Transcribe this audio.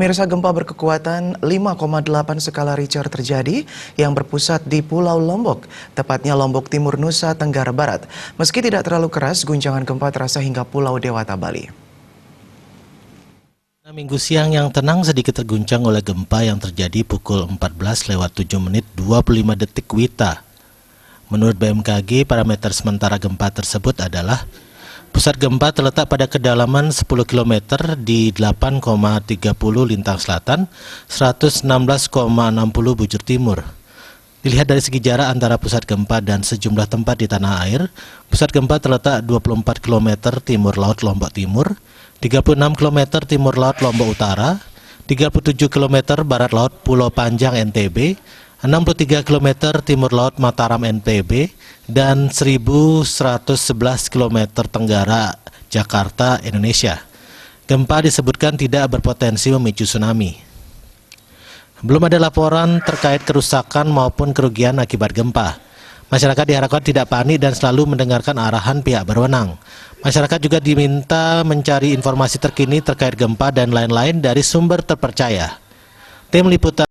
Pemirsa, gempa berkekuatan 5,8 skala Richter terjadi yang berpusat di Pulau Lombok, tepatnya Lombok Timur, Nusa Tenggara Barat. Meski tidak terlalu keras, guncangan gempa terasa hingga Pulau Dewata, Bali. Minggu siang yang tenang sedikit terguncang oleh gempa yang terjadi pukul 14:07:25 WITA. Menurut BMKG, parameter sementara gempa tersebut adalah pusat gempa terletak pada kedalaman 10 km di 8,30 lintang selatan, 116,60 bujur timur. Dilihat dari segi jarak antara pusat gempa dan sejumlah tempat di tanah air, pusat gempa terletak 24 km timur laut Lombok Timur, 36 km timur laut Lombok Utara, 37 km barat laut Pulau Panjang NTB, 63 km timur laut Mataram NTB, dan 1111 km tenggara Jakarta, Indonesia. Gempa disebutkan tidak berpotensi memicu tsunami. Belum ada laporan terkait kerusakan maupun kerugian akibat gempa. Masyarakat diharapkan tidak panik dan selalu mendengarkan arahan pihak berwenang. Masyarakat juga diminta mencari informasi terkini terkait gempa dan lain-lain dari sumber terpercaya. Tim Liputan